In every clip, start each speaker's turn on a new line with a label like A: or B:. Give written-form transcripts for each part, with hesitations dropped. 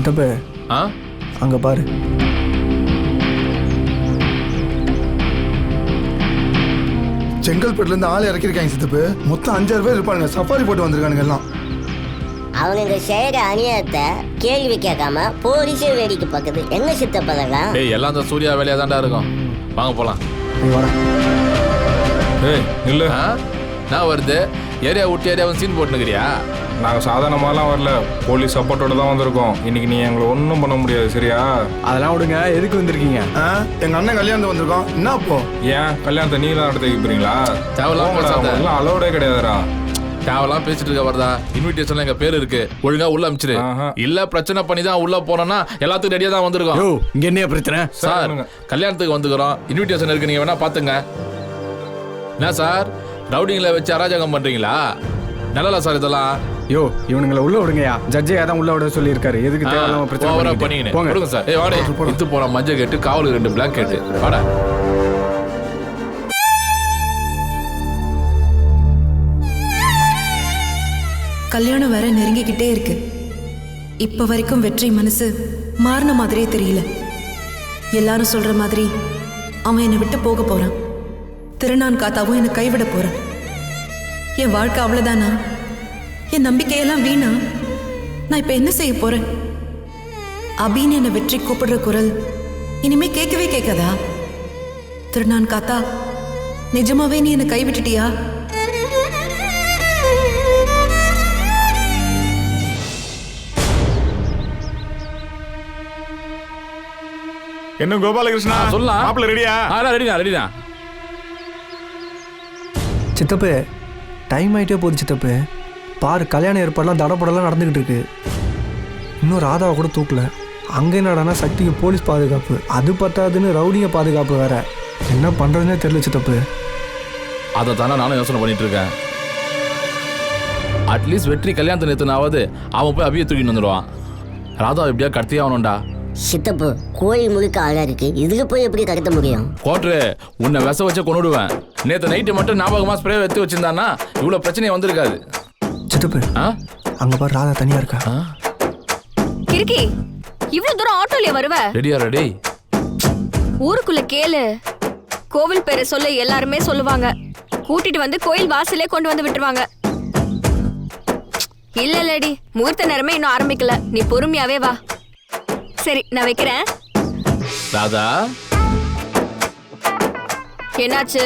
A: சித்தப்பு அங்கே பாரு.
B: செங்கல்பட்டுலேருந்து ஆள் இறக்கிருக்காங்க சித்தப்பு. மொத்தம் 5-6 பேர் இருப்பானுங்க. சஃபாரி போட்டு வந்திருக்கானுங்க எல்லாம்.
C: அவனுங்க செய்கிற அநியாயத்தை கேள்வி கேட்காம போலீஸே வேடிக்கை பார்க்குது. என்ன சித்தப்பதெல்லாம்?
D: ஏய் எல்லாம் அந்த சூர்யா வேலையாக தான்டா இருக்கும். வாங்க போகலாம்.
E: ஏய் இல்லை,
D: நான் வருது ஏரியா விட்டு ஏரியாவும் சீன் போட்டுனுக்கிறியா?
E: நாங்கள் சாதாரணமாலாம் வரல, போலீஸ் சப்போர்ட்டோட தான் வந்திருக்கோம். இன்னைக்கு நீ எங்களை ஒன்றும் பண்ண முடியாது, சரியா?
A: அதெல்லாம் விடுங்க, எதுக்கு வந்திருக்கீங்க?
B: எங்கள் அண்ணன் கல்யாணம் வந்திருக்கோம். என்ன அப்போ?
E: ஏன் கல்யாணத்தை நீ தான் நடத்தி வைக்கிறீங்களா?
D: தேவையில்லாம்
E: அலோடே கிடையாதுடா.
D: தேவலாம் பேசிட்டு இருக்க வரதா? இன்விடேஷன்ல எங்க பேர் இருக்கு, ஒழுங்கா உள்ள அமிச்சிரு. இல்ல பிரச்சனை பண்ணி தான் உள்ள போனோம்னா எல்லாத்துக்கும் ரெடியா தான் வந்திருக்கோம்.
A: இங்க என்ன பிரச்சனை
D: சார்? கல்யாணத்துக்கு வந்துக்கிறோம், இன்விடேஷன் இருக்கு, நீங்க வேணா பாத்துங்க. என்ன சார் ரவுடிங்ல வச்சு அராஜகம் பண்றீங்களா? நல்லல சார் இதெல்லாம்.
A: யோ இவனுங்களை உள்ள விடுங்கயா. ஜட்ஜே அதான் உள்ள விட சொல்லி இருக்காரு. எதுக்கு தேவையில்லாம பிரச்சனை
D: பண்ணிங்க சார்? ஏய் வாடே, இத்து போற மஞ்சள் கேட்டு காவலுக்கு 2 பிளாங்கெட் வாடா.
F: கல்யாணம் வேற நெருங்கிக்கிட்டே இருக்கு. இப்ப வரைக்கும் வெற்றி மனசு மாறின மாதிரியே தெரியல. எல்லாரும் சொல்ற மாதிரி அவன் என்னை விட்டு போக போறான். திருநான் காத்தாவும் என்னை கைவிட போறான். என் வாழ்க்கை அவ்வளவுதானா? என் நம்பிக்கையெல்லாம் வீணா? நான் இப்ப என்ன செய்ய போறேன்? அபின்னு என்னை வெற்றி கூப்பிடுற குரல் இனிமே கேட்கவே கேட்காதா? திருநான் காத்தா, நிஜமாவே நீ என்னை கைவிட்டுட்டியா?
E: என்ன கோபாலகிருஷ்ணா,
D: சொல்லலாம்.
E: மாப்பிள்ள ரெடியா?
D: ரெடிடா.
A: சித்தப்பு டைம் ஆகிட்டே போகுது சித்தப்பு. பாரு, கல்யாண ஏற்பாடுலாம் தடப்படலாம் நடந்துக்கிட்டு இருக்கு. இன்னும் ராதாவை கூட தூக்கல. அங்கே என்னடானா சக்திக்கு போலீஸ் பாதுகாப்பு, அது பத்தாதுன்னு ரவுடிங்க பாதுகாப்பு வேற. என்ன பண்ணுறதுனே தெரியல சித்தப்பு.
D: அதை தானே நானும் யோசனை பண்ணிட்டு இருக்கேன். அட்லீஸ்ட் வெற்றி கல்யாணத்தை நிறுத்தினாவது அவன் போய் அபியை தூக்கிட்டு வந்துடுவான். ராதா எப்படியா கடத்தியே ஆகணும்டா.
C: சித்தப்பு கோயில் முழுக்க ஆளா இருக்கு, இதுக்கு போய் எப்படி கடத்த முடியும்?
D: கோட்ரு உன்னை விச வச்ச கொண்டுடுவேன். நேற்று நைட்டு மட்டும் ஞாபகமா ஸ்ப்ரே எடுத்து வச்சிருந்தானா இவ்வளவு பிரச்சனை வந்திருக்காது.
A: சித்தப்பு அங்க பாரு, ராதா தனியா இருக்கா.
G: கிறுக்கி, இவ்வளவு தூரம் ஆட்டோலயே வருவ?
D: ரெடியா? ரெடி.
G: ஊருக்குள்ள கேளு, கோவில் பேரை சொல்ல எல்லாருமே சொல்லுவாங்க. கூட்டிட்டு வந்து கோயில் வாசலே கொண்டு வந்து விட்டுருவாங்க. இல்லடி, முகூர்த்த நேரமே இன்னும் ஆரம்பிக்கல, நீ பொறுமையாவே வா. சரி நான் வைக்கிறேன்.
D: ராதா
G: என்னாச்சு?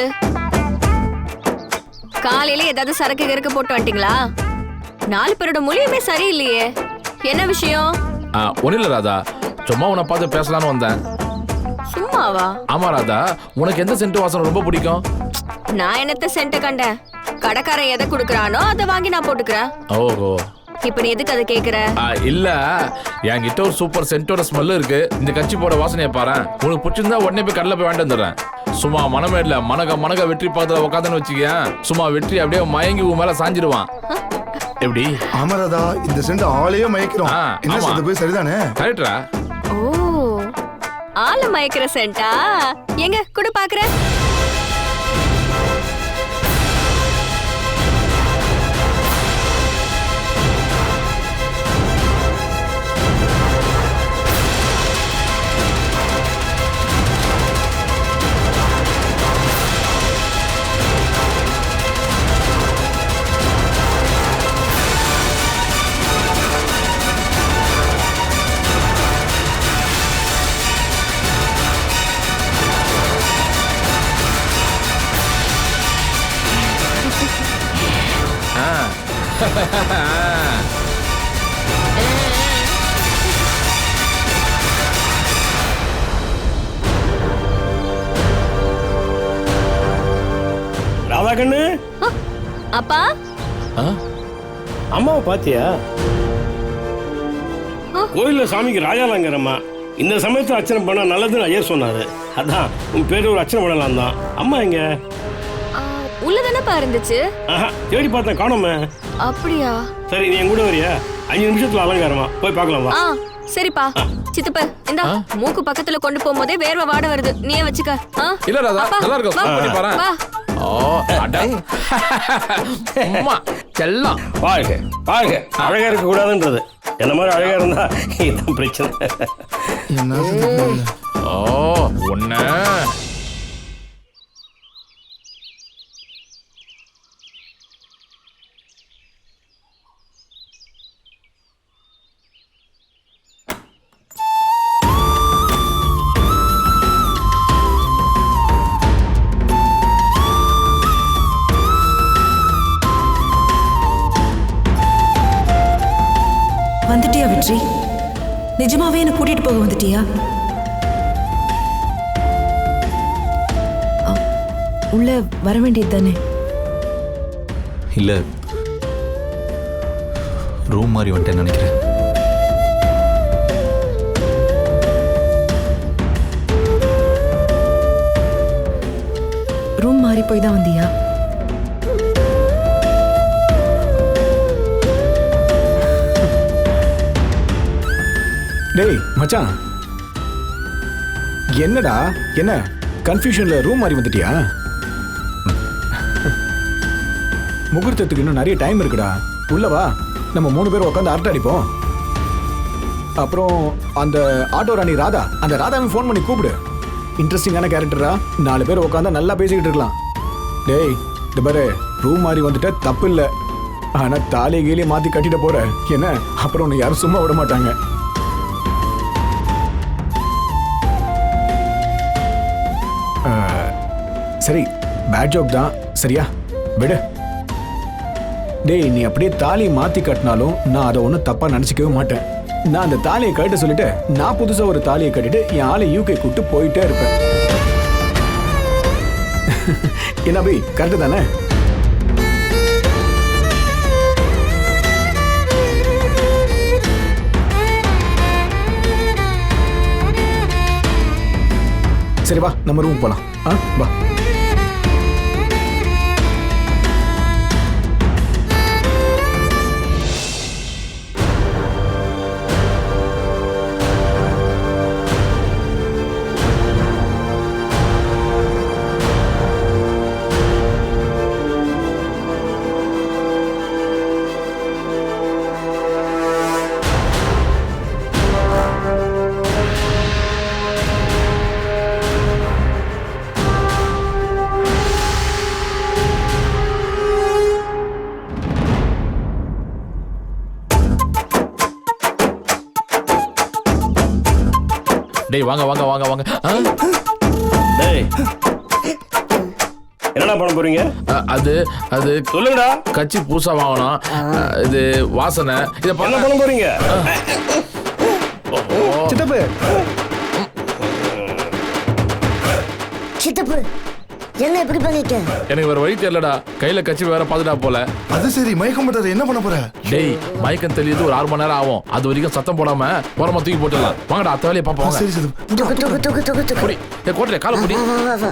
G: காலையில ஏதாவது சரக்கு கருக்கு போட்டு வந்துட்டீங்களா? 4 பேரோட மொழியுமே சரியில்லையே, என்ன விஷயம்?
D: ஒன்னும் இல்ல ராதா, சும்மா உன்னை பார்த்து பேசலான்னு வந்தேன்.
G: சும்மாவா?
D: ஆமா ராதா, உனக்கு எந்த சென்ட் வாசனை ரொம்ப பிடிக்கும்?
G: நான் என்னத்த சென்ட் கண்டேன்? கடைக்காரன் எதை கொடுக்கறானோ அதை வாங்கி நான் போட்டுக்கிறேன்.
D: ஓஹோ,
G: இப்ப நீ எதுக்கு அதை கேக்குற?
D: இல்ல, என்கிட்ட ஒரு சூப்பர் சென்ட்டோட ஸ்மெல் இருக்கு. இந்த கட்சி போட வாசனையை பாரு. உனக்கு பிடிச்சிருந்தா உடனே போய் கடலை போய் வாங்கிட்டு வந்துடுறேன். சும்மா மனமேடல மனக வெற்றி பார்த்து உட்காந்துன்னு வச்சுக்கேன். சும்மா வெற்றி அப்படியே மயங்கி உன் மேல சாஞ்சிடுவான். எப்படி?
B: ஆமாராதா, இந்த சென்ட் ஆளையே மயக்கிறோம். என்ன சித்தப்பு, சரிதானே?
D: கரெக்டா?
G: ஓ, ஆள மயக்கிற சென்ட்டா? எங்க குடு பாக்குறேன்.
H: ராதா கண்ணு,
G: அப்பா
H: அம்மாவை பாத்தியா? கோயில்ல சாமிக்கு ராஜாலங்கரம்மா. இந்த சமயத்துல அர்ச்சனை பண்ணா நல்லதுன்னு ஐயா சொன்னாரு. அதான் உன் பேரு ஒரு அர்ச்சனை பண்ணலாம் தான். அம்மா எங்க?
G: உள்ளதானப்பா இருந்துச்சு.
H: தேடி பார்த்தேன், காணோமே.
G: அப்படியா?
H: சரி, நீ என் கூட வரியா? 5 நிமிஷத்துல அலங்காரமா, போய் பார்க்கலாம் வா.
G: சரிப்பா. சித்தப்ப இந்தா, மூக்கு பக்கத்துல கொண்டு போகும்போதே வேர்வை வாட வருது, நீயே வச்சுக்க.
D: இல்ல ராதா, நல்லா இருக்கும், பண்ணி பாரு. ஓ அடை அம்மா செல்லம்.
H: பாருங்க பாருங்க, அழகா இருக்க கூடாதுன்றது. என்ன மாதிரி அழகா இருந்தா இதுதான் பிரச்சனை.
B: என்ன சித்தப்பா இது?
D: ஓ ஒன்ன
F: வந்துட்டியா வெற்றி? நிஜமாவே என்ன கூட்டிட்டு போக வந்துட்டியா? உள்ள வர வேண்டியது தானே?
I: இல்லை, ரூம் மாதிரி வந்துட்டேன்னு நினைக்கிறேன்.
F: ரூம் மாறி போய் தான் வந்தியா?
J: டேய் மச்சான், என்னடா என்ன கன்ஃபியூஷன்ல ரூம் மாறி வந்துட்டியா? முகூர்த்தத்துக்கு இன்னும் நிறைய டைம் இருக்குடா. உள்ள வா, நம்ம 3 பேர் உட்காந்து அரட்டை அடிப்போம். அப்புறம் அந்த ஆட்டோ ராணி ராதா, அந்த ராதாவை ஃபோன் பண்ணி கூப்பிடு. இன்ட்ரெஸ்டிங்கான கேரக்டரா, 4 பேர் உட்காந்து நல்லா பேசிக்கிட்டு இருக்கலாம். டேய் இந்த பாரு, ரூம் மாறி வந்துட்ட தப்பு இல்லை, ஆனா தாலியை கீழே மாத்தி கட்டிட போற என்ன, அப்புறம் உன்னை யாரும் சும்மா விட மாட்டாங்க. சரி, பேட் ஜோக் தான், சரியா விடு. டேய் நீ அப்படியே தாலியை மாத்தி கட்டினாலும் நான் அதை ஒன்றும் தப்பா நினைச்சிக்கவே மாட்டேன். நான் அந்த தாலியை கட்ட சொல்லிட்டு நான் புதுசா ஒரு தாலியை கட்டிட்டு என் ஆளை யூகே கூட்டு போயிட்டே இருப்பேன். என்ன பை, கரெக்டு தானே? சரி வா, நம்ம ரூம் போலாம். வா.
D: டேய் வாங்க வாங்க வாங்க வாங்க.
H: டேய் என்னடா பண்ண போறீங்க?
D: அது அது
H: சொல்லுங்கடா.
D: கட்சி பூசா வாங்கணும். இது வாசனை. இதை
H: என்ன பண்ண போறீங்க?
A: சித்தப்பு
C: சித்தப்பு என்ன இப்படி பண்ணிட்ட?
D: எனக்கு வேற வழி தெரியலடா. கையில கட்சி வேற பாத்துட்டா போல.
B: அது சரி, மயக்கம் போட்டது என்ன பண்ண போற?
D: டேய் மயக்கம் தெரியுது, ஒரு 6 மணி நேரம் ஆகும். அது வரைக்கும் சத்தம் போடாம ஓரமா தூக்கி போட்டுடலாம். வாங்கடா, அத்த வேலையை பாப்போம்.
B: சரி சித்தப்பு.
C: துக்கு துக்கு துக்கு துக்கு துக்கு.
D: புடி கோட்டை கால புடி.
C: வா, வா, வா.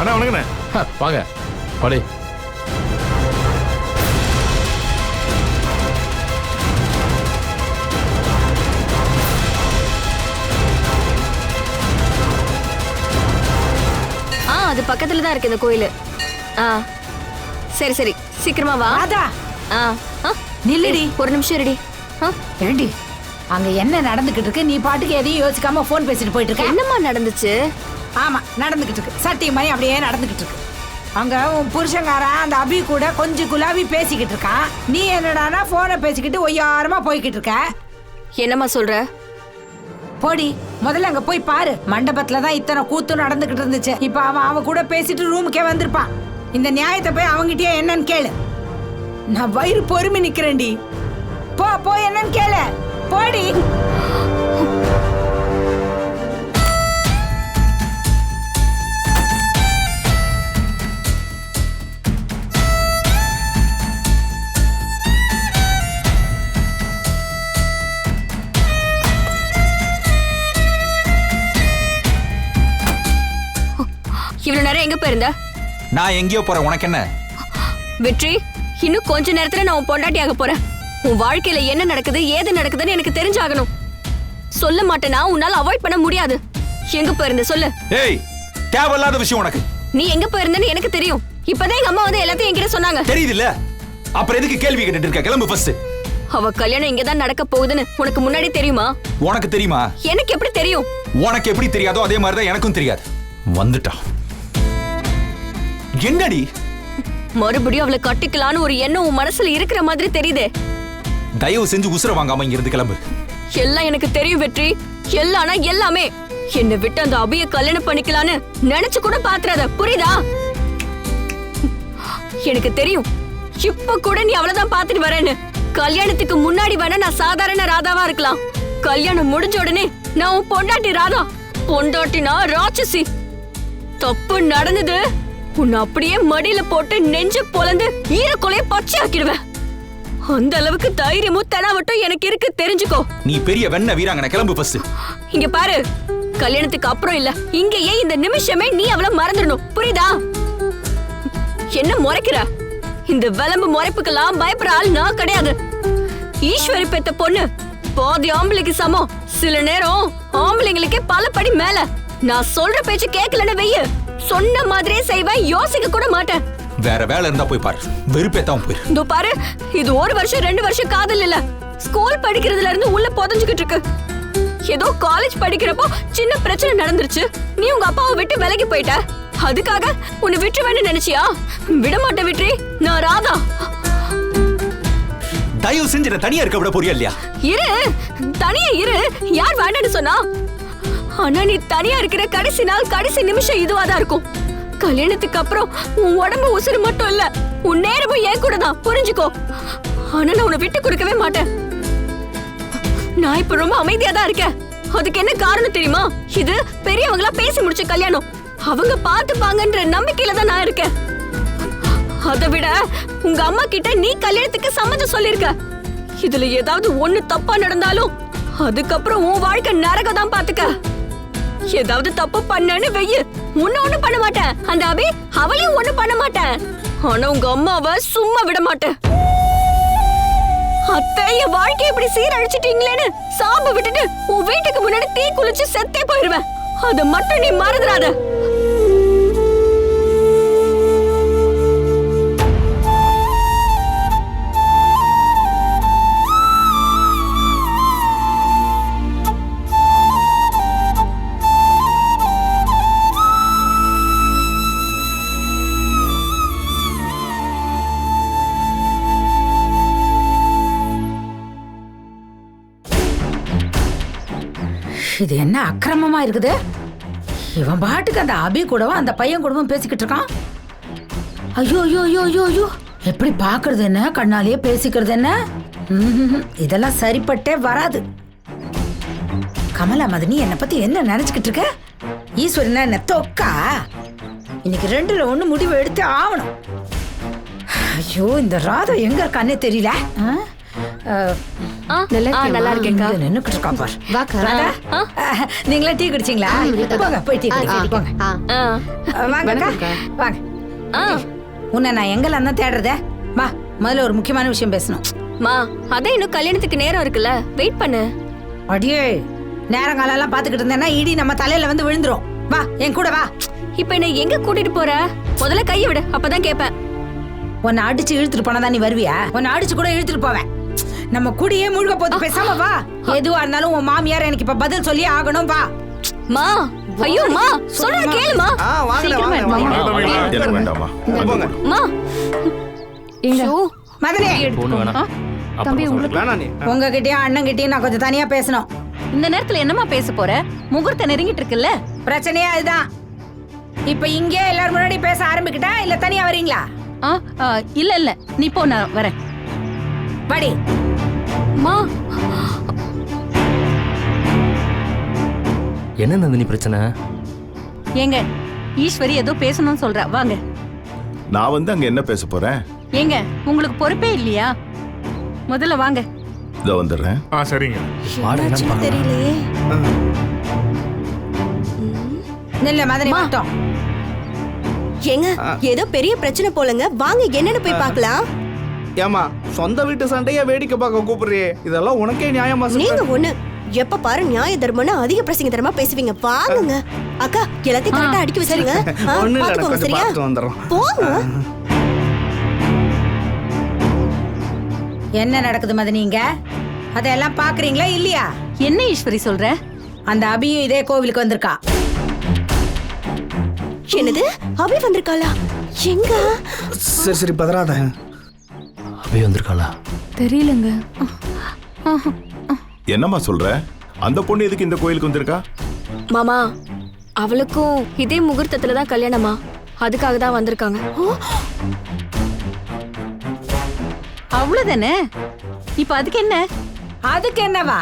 E: அண்ணா வணக்கண்ணே.
D: வாங்க படி.
G: அது பக்கத்துல தான் இருக்கு இந்த கோயில். சரி சரி சீக்கிரமா வா.
K: ராதா
G: நில்லுடி, ஒரு நிமிஷம் இருடி.
K: ஏண்டி அங்க என்ன நடந்துகிட்டு இருக்கு? நீ பாட்டுக்கு எதையும் யோசிக்காம போன் பேசிட்டு போயிட்டு இருக்க.
G: என்னம்மா நடந்துச்சு?
K: ஆமா நடந்துகிட்டு இருக்கு, சத்தியமாய் அப்படியே நடந்துகிட்டு இருக்கு. அங்க உன் புருஷங்காரன் அந்த அபி கூட கொஞ்சம் குலாவி பேசிக்கிட்டு இருக்கான். நீ என்னடானா போனை பேசிக்கிட்டு ஒய்யாரமா போய்கிட்டு இருக்க.
G: என்னம்மா சொல்ற?
K: போடி, முதல்ல அங்க போய் பாரு. மண்டபத்துல தான் இத்தனை கூத்து நடந்துகிட்டு இருந்துச்சு. இப்ப அவன் கூட பேசிட்டு ரூமுக்கே வந்திருப்பான். இந்த நியாயத்தை போய் அவங்கிட்டயே என்னன்னு கேளு. நான் வயிறு பொறுமை நிக்கிறேன்டி. போ போய் என்னன்னு கேளு, போடி.
G: இவ்வளவு நேரம் எங்க போயிருந்த?
I: நான் எங்கேயோ போறேன், உனக்கு என்ன?
G: வெற்றி, இன்னும் கொஞ்ச நேரத்துல நான் உன் பொண்டாட்டியாக போறேன். உன் வாழ்க்கையில என்ன நடக்குது ஏது நடக்குதுன்னு எனக்கு தெரிஞ்சாகணும். சொல்ல மாட்டேனா உன்னால அவாய்ட் பண்ண முடியாது. எங்க போயிருந்த சொல்லு.
I: ஏய், தேவையில்லாத விஷயம் உனக்கு.
G: நீ எங்க போயிருந்தன்னு எனக்கு தெரியும். இப்பதான் எங்க அம்மா வந்து எல்லாத்தையும் என்கிட்ட சொன்னாங்க.
I: தெரியுது இல்ல, அப்புறம் எதுக்கு கேள்வி கேட்டுட்டு இருக்க? கிளம்பு ஃபர்ஸ்ட்.
G: அவ கல்யாணம் இங்கதான் நடக்க போகுதுன்னு உனக்கு முன்னாடி தெரியுமா?
I: உனக்கு தெரியுமா?
G: எனக்கு எப்படி தெரியும்?
I: உனக்கு எப்படி தெரியாதோ அதே மாதிரிதான் எனக்கும் தெரியாது. வந்துட்டா என்னடி?
G: மறுபடியும் அவளை கட்டிக்கலான்னு ஒரு எண்ணம் உன் மனசுல இருக்கிற மாதிரி தெரியுதே.
I: தயவு செஞ்சு உசுர வாங்காம இங்க இருந்து கிளம்பு.
G: எல்லாம் எனக்கு தெரியும் வெற்றி. எல்லாம்னா எல்லாமே. என்னை விட்டு அந்த அபிய கல்யாணம் பண்ணிக்கலான்னு நினைச்சு கூட பாத்துறாத, புரியுதா? எனக்கு தெரியும் இப்ப கூட நீ அவ்வளவுதான் பாத்துட்டு வரேன்னு. கல்யாணத்துக்கு முன்னாடி வேணா நான் சாதாரண ராதாவா இருக்கலாம். கல்யாணம் முடிஞ்ச உடனே நான் உன் பொண்டாட்டி ராதா. பொண்டாட்டினா ராட்சசி. தப்பு நடந்தது, உன்னை அப்படியே மடியில போட்டு நெஞ்ச பொளந்து ஈரக்கொலைய பச்சை ஆக்கிடுவேன். அந்த அளவுக்கு தைரியமும் தெனாவட்டும் எனக்கு இருக்கு, தெரிஞ்சுக்கோ.
I: நீ பெரிய வெண்ண வீராங்கன, கிளம்பு ஃபர்ஸ்ட்.
G: இங்க பாரு, கல்யாணத்துக்கு அப்புறம் இல்ல, இங்கேயே இந்த நிமிஷமே நீ அவளை மறந்துடணும், புரியுதா? என்ன முறைக்கிற? இந்த விளம்பு முறைப்புக்கெல்லாம் பயப்படுற ஆள் நான் கிடையாது. ஈஸ்வரி பெத்த பொண்ணு பாதி ஆம்பளைக்கு சமம். சில நேரம் ஆம்பளைங்களுக்கே பல படி மேல. நான் சொல்ற பேச்சு கேட்கலன்னு வெய்ய, சொன்ன மாதிரியே செய்வேன், யோசிக்க கூட மாட்டேன்.
I: வேற வேலை இருந்தா போய் பாரு, வெறுப்பேத்தான் போயிரு.
G: இதோ பாரு, இது 1 வருஷம் 2 வருஷம் காதல் இல்ல, ஸ்கூல் படிக்கிறதுல இருந்து உள்ள புதஞ்சுக்கிட்டு இருக்கு. ஏதோ காலேஜ் படிக்கிறப்போ சின்ன பிரச்சனை நடந்துருச்சு, நீ உங்க அப்பாவை விட்டு விலகி போயிட்ட. அதுக்காக உன்னை விட்டுருவேன்னு நினைச்சியா? விடமாட்ட வெற்றி, நான் ராதா.
I: தயவு செஞ்சு தனியா இருக்க விட போறியா இல்லையா?
G: இரு, தனியா இரு. யார் வேண்டான்னு சொன்னா? ஆனா நீ தனியா இருக்கிற கடைசி நாள் கடைசி நிமிஷம் இதுவாதான் இருக்கும். கல்யாணத்துக்கு அப்புறம் உன் உடம்பு உசுறு மட்டும் இல்ல, உன் நேரமும் என் கூட தான், புரிஞ்சுக்கோ. ஆனா நான் உன்னை விட்டு கொடுக்கவே மாட்டேன். நான் இப்ப ரொம்ப அமைதியா தான் இருக்கேன். அதுக்கு என்ன காரணம் தெரியுமா? இது பெரியவங்களா பேசி முடிச்ச கல்யாணம், அவங்க பாத்துப்பாங்கன்ற நம்பிக்கையில தான் நான் இருக்கேன். அதை விட உங்க அம்மா கிட்ட நீ கல்யாணத்துக்கு சம்மதம் சொல்லிருக்க. இதுல ஏதாவது ஒண்ணு தப்பா நடந்தாலும் அதுக்கப்புறம் உன் வாழ்க்கை நரகம் தான், பாத்துக்க. ஏதாவது தப்பு பண்ணேன்னு வெய்ய, உன்ன ஒண்ணு பண்ண மாட்டேன், அந்த அபி அவளையும் ஒண்ணு பண்ண மாட்டேன். ஆனா உங்க அம்மாவை சும்மா விட மாட்டேன். அத்தை, என் வாழ்க்கை இப்படி சீரழிச்சிட்டீங்களேன்னு சாப விட்டுட்டு உன் வீட்டுக்கு முன்னாடி தீ குளிச்சு செத்தே போயிருவேன். அதை மட்டும் நீ மறந்துடாத.
K: இது என்ன அக்கிரமமா இருக்குது? இவன் பாட்டுக்கு அந்த அபி கூடவும் அந்த பையன் கூடவும் பேசிக்கிட்டு இருக்கான். ஐயோ ஐயோ ஐயோ ஐயோ ஐயோ, எப்படி பாக்குறது என்ன, கண்ணாலேயே பேசிக்கிறது என்ன? இதெல்லாம் சரிப்பட்டே வராது. கமலா மதனி, என்னை பத்தி என்ன நினைச்சுக்கிட்டு இருக்க? ஈஸ்வரனா என்ன தொக்கா? இன்னைக்கு 2ல 1 முடிவு எடுத்து ஆகணும். ஐயோ, இந்த ராதா எங்க இருக்கானே தெரியல.
G: நல்லா இருக்கேன்க்கா.
K: நின்னுக்கிட்டு இருக்கா பார். ராதா, நீங்களா டீ குடிச்சீங்களா? போங்க, போய் டீ குடிங்க. போங்க. வாங்க வாங்க. உன்னை நான் எங்கெல்லாம் தான் தேடுறத? வா, முதல்ல ஒரு முக்கியமான விஷயம் பேசணும்.
G: மா, அதான் இன்னும் கல்யாணத்துக்கு நேரம் இருக்குல்ல, வெயிட் பண்ணு.
K: அடியே, நேரங்காலெல்லாம் பாத்துக்கிட்டு இருந்தேன்னா இடி நம்ம தலையில வந்து விழுந்துரும். வா, என் கூட வா.
G: இப்ப என்ன எங்க கூட்டிட்டு போற? முதல்ல கையை விடு, அப்பதான் கேப்பேன்.
K: உன்னை அடிச்சு இழுத்துட்டு போனாதான் நீ வருவியா? உன்னை அடிச்சு கூட இழுத்துட்டு போவேன். நம்ம குடியே முழுக போது, பேசாம வா. எதுவா இருந்தாலும் உன் மாமியார் எனக்கு இப்ப பதில் சொல்லி ஆகணும். வா.
G: மா, ஐயோ மா, சொல்ற கேளுமா. மா,
K: மதனே, உங்ககிட்டயும் அண்ணன் கிட்டயும் நான் கொஞ்சம் தனியா பேசணும்.
F: இந்த நேரத்துல என்னமா பேச போற? முகூர்த்த நெருங்கிட்டு இருக்குல்ல.
K: பிரச்சனையே அதுதான். இப்ப இங்கே எல்லாரும் முன்னாடி பேச ஆரம்பிக்கிட்டா இல்ல தனியா வரீங்களா?
F: இல்ல இல்ல, நீ போ, நான் வரேன்.
K: வாடி.
G: மா,
L: என்ன நந்தினி பிரச்சனை?
F: ஏங்க, ஈஸ்வரி ஏதோ பேசணும்னு சொல்றா, வாங்க.
B: நான் வந்து அங்க என்ன பேச போறேன்?
F: ஏங்க, உங்களுக்கு பொறுப்பே இல்லையா? முதல்ல வாங்க.
B: இதோ வந்துடுறேன்.
E: சரிங்க.
G: தெரியலையே.
K: இல்ல மதனி, மட்டும்
G: ஏங்க, ஏதோ பெரிய பிரச்சனை போலங்க, வாங்க என்னன்னு போய் பார்க்கலாம்.
L: ஏமா, சொந்த வீட்டு சண்டைய வேடிக்கை பார்க்க கூப்பிடுறியே, இதெல்லாம் உனக்கே நியாயமா?
G: நீங்க ஒண்ணு
L: எப்ப பாரு நியாய தர்மம்னு அதிக பிரசங்க தரமா பேசுவீங்க. வாங்குங்க அக்கா, எல்லாத்தையும் கரெக்டா அடுக்கி வச்சிருங்க. பாத்துக்கோங்க சரியா? போங்க.
K: என்ன நடக்குது மதனிங்க? அதெல்லாம் பாக்குறீங்களா இல்லையா?
G: என்ன ஈஸ்வரி சொல்ற?
K: அந்த அபியும் இதே கோவிலுக்கு வந்திருக்கா.
L: என்னது? அபி வந்திருக்காளா? எங்க?
A: சரி சரி பதறாத.
I: அபி வந்திருக்காளா?
G: தெரியலங்க.
M: என்னம்மா சொல்ற? அந்த பொண்ணு எதுக்கு இந்த கோயிலுக்கு வந்திருக்கா?
G: மாமா, அவளுக்கும் இதே முகூர்த்தத்துல தான் கல்யாணமா, அதுக்காக தான் வந்திருக்காங்க.
K: அவ்வளவுதானே? இப்ப அதுக்கு என்ன? அதுக்கு என்னவா?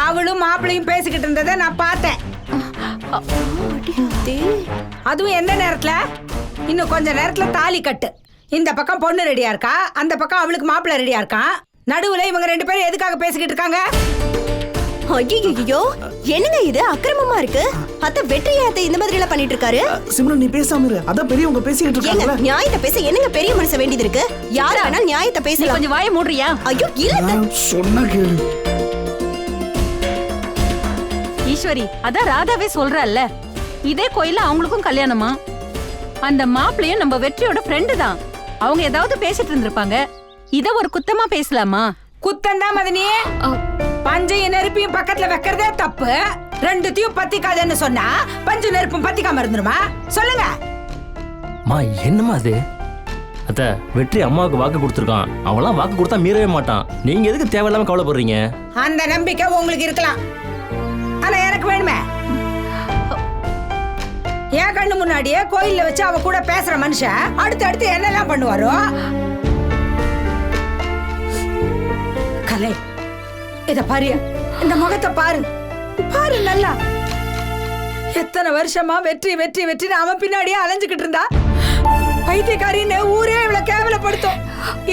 K: அவளும் மாப்பிளையும் பேசிக்கிட்டு இருந்ததை நான் பார்த்தேன். அதுவும் எந்த நேரத்துல? இன்னும் கொஞ்ச நேரத்துல தாலி கட்டு. இந்த பக்கம் பொண்ணு ரெடியா இருக்கா, அந்த பக்கம் அவளுக்கு மாப்பிள்ளை ரெடியா இருக்கான். நடுவுல இவங்க 2 பேரும் எதுக்காக பேசிக்கிட்டு இருக்காங்க?
L: ஐயோ, என்னங்க இது அக்கிரமமா இருக்கு? அத்த வெற்றியாத்த இந்த மாதிரி எல்லாம் பண்ணிட்டு இருக்காரு.
A: சிம்ரன் நீ பேசாம இரு. அதான் பெரியவங்க பேசிக்கிட்டு இருக்காங்க.
L: நியாயத்தை பேச என்னங்க பெரிய மனசு வேண்டியது இருக்கு? யாரா வேணாலும் நியாயத்தை பேசலாம்.
G: கொஞ்சம் வாயை மூடுறியா?
L: ஐயோ இல்ல,
A: சொன்னா கேளு.
G: ஈஸ்வரி, அதான் ராதாவே சொல்றல்ல, இதே கோயில்ல அவங்களுக்கும் கல்யாணமா. அந்த மாப்பிளையும் நம்ம வெற்றியோட ஃப்ரெண்டு தான். அவங்க ஏதாவது பேசிட்டு இருந்திருப்பாங்க. இத ஒரு குத்தமா பேசலாமா?
K: குத்தம் தான் மதனி. பஞ்சையும் நெருப்பையும் பக்கத்துல வைக்கிறதே தப்பு. 2த்தையும் பத்திக்காதன்னு சொன்னா பஞ்சு நெருப்பும் பத்திக்காம இருந்துருமா? சொல்லுங்க.
N: என்னமா அது? அத்த, வெற்றி அம்மாவுக்கு வாக்கு கொடுத்துருக்கான். அவங்களாம் வாக்கு கொடுத்தா மீறவே மாட்டான். நீங்க எதுக்கு தேவையில்லாம கவலைப்படுறீங்க?
K: அந்த நம்பிக்கை உங்களுக்கு இருக்கலாம், ஆனா எனக்கு வேணுமே. என் கண்ணு முன்னாடியே கோயில்ல வச்சு அவ கூட பேசுற மனுஷன் அடுத்து என்னெல்லாம் பண்ணுவாரோ. கலை, இத பாரு, இந்த முகத்தை பாரு, பாரு நல்லா. எத்தனை வருஷமா வெற்றி வெற்றி வெற்றின்னு அவன் பின்னாடியே அலைஞ்சுக்கிட்டு இருந்தா. பைத்தியக்காரின்னு ஊரே இவ்வளவு கேவலப்படுத்தும்.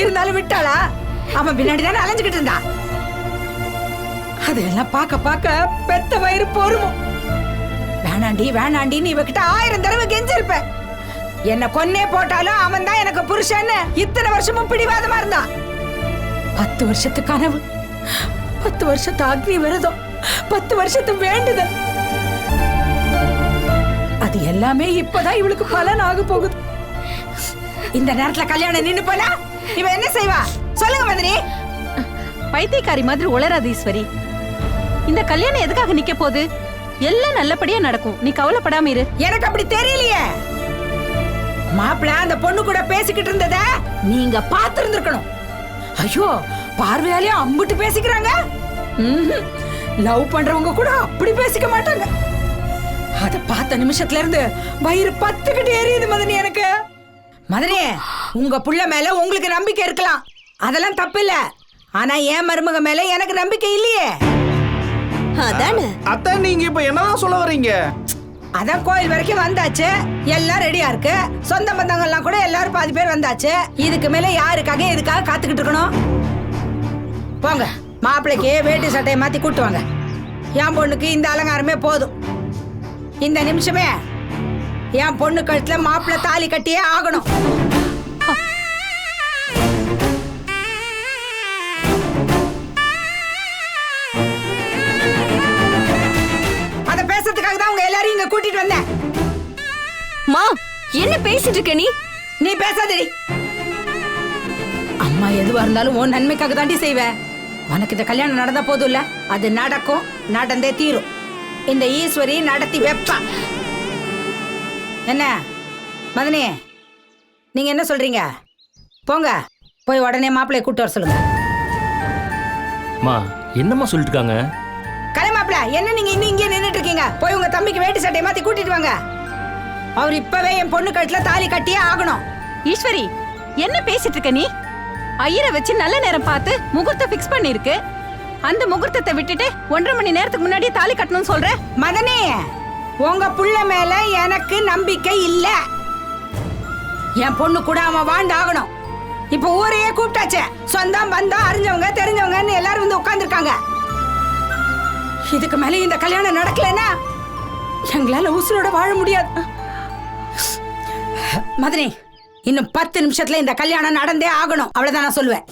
K: இருந்தாலும் விட்டாளா? அவன் பின்னாடி தானே அலைஞ்சுக்கிட்டு இருந்தா. அதெல்லாம் பார்க்க பார்க்க பெத்த வயிறு பொறுமும். வேணாண்டி வேணாண்டின்னு இவகிட்ட 1000 தடவை கெஞ்சிருப்ப. என்ன கொன்னே போட்டாலும் அவன் தான் எனக்கு புருஷன்னு இத்தனை வருஷமும் பிடிவாதமா இருந்தான். 10 வருஷத்து கனவு, 10 வருஷத்து அக்னி விரதம், 10 வருஷத்து வேண்டுதல், அது எல்லாமே இப்பதான் இவளுக்கு பலன் ஆக போகுது. இந்த நேரத்துல கல்யாணம் நின்னு போனா இவ என்ன செய்வா? சொல்லுங்க மதனி.
G: பைத்தியக்காரி மாதிரி உளராது ஈஸ்வரி. இந்த கல்யாணம் எதுக்காக நிக்க போகுது? எல்லாம் நல்லபடியா நடக்கும், நீ கவலைப்படாம இரு.
K: எனக்கு அப்படி தெரியலையே. மாப்பிள்ள அந்த பொண்ணு கூட பேசிக்கிட்டு இருந்தத நீங்க பாத்துருந்துருக்கணும். ஐயோ, பார்வையாலே அம்புட்டு பேசிக்கிறாங்க. லவ் பண்றவங்க கூட அப்படி பேசிக்க மாட்டாங்க. அத பார்த்த நிமிஷத்துல இருந்து வயிறு பத்துக்கிட்டு எரியுது மதனி எனக்கு. மதனி, உங்க புள்ள மேல உங்களுக்கு நம்பிக்கை இருக்கலாம், அதெல்லாம் தப்பு இல்ல. ஆனா என் மருமக மேல எனக்கு நம்பிக்கை இல்லையே.
L: அதானே?
A: அதான் நீங்க இப்ப என்னதான் சொல்ல வர்றீங்க?
K: அதான் கோயில் வரைக்கும் வந்தாச்சு, எல்லாம் ரெடியா இருக்கு. சொந்த பந்தங்கள்லாம் கூட எல்லாரும் பாதி பேர் வந்தாச்சு. இதுக்கு மேல யாருக்காக எதுக்காக காத்துக்கிட்டு இருக்கணும்? போங்க, மாப்பிள்ளைக்கு வேட்டி சட்டையை மாத்தி கூட்டு வாங்க. என் பொண்ணுக்கு இந்த அலங்காரமே போதும். இந்த நிமிஷமே என் பொண்ணு கழுத்துல மாப்பிள்ளை தாலி கட்டியே ஆகணும். அத பேசுறதுக்காக தான் உங்க எல்லாரையும் இங்க கூட்டிட்டு வந்தேன்.
G: மா, என்ன பேசிட்டு இருக்க நீ?
K: நீ பேசாதடி. அம்மா எதுவா இருந்தாலும் உன் நன்மைக்காக தாண்டி செய்வேன். உனக்கு இந்த கல்யாணம் நடந்தா போதும் இல்ல? அது நடக்கும், நடந்தே தீரும். இந்த ஈஸ்வரி நடத்தி வைப்பா. என்ன மதனி, நீங்க என்ன சொல்றீங்க? போங்க, போய் உடனே மாப்பிள்ளைய கூட்டு வர சொல்லுங்க.
N: என்னம்மா சொல்லிட்டு இருக்காங்க?
K: கலை மாப்பிள்ள, என்ன நீங்க இன்னும் இங்கே நின்னுட்டு இருக்கீங்க? போய் உங்க தம்பிக்கு வேட்டி சட்டையை மாத்தி கூட்டிட்டு வாங்க. அவர் இப்பவே என் பொண்ணு கழுத்துல தாலி கட்டியே ஆகணும்.
G: ஈஸ்வரி, என்ன பேசிட்டு இருக்க நீ? ஐயரை வச்சு நல்ல நேரம் பார்த்து முகூர்த்தம் ஃபிக்ஸ் பண்ணிருக்கு. அந்த முகூர்த்தத்தை விட்டுட்டு 1.5 மணி நேரத்துக்கு முன்னாடி தாலி கட்டணும்னு சொல்ற?
K: மதனி, உங்க புள்ள மேல எனக்கு நம்பிக்கை இல்ல. என் பொண்ணு கூட அவன் வாழ்ந்தாகணும். இப்ப ஊரையே கூப்பிட்டாச்சே, சொந்தம் பந்தம் அறிஞ்சவங்க தெரிஞ்சவங்கன்னு எல்லாரும் வந்து உட்கார்ந்துருக்காங்க. இதுக்கு மேல இந்த கல்யாணம் நடக்கலன்னா எங்களால உசுரோட வாழ முடியாது. மதனி, இன்னும் 10 நிமிஷத்துல இந்த கல்யாணம் நடந்தே ஆகணும். அவ்வளவுதான் நான் சொல்லுவேன்.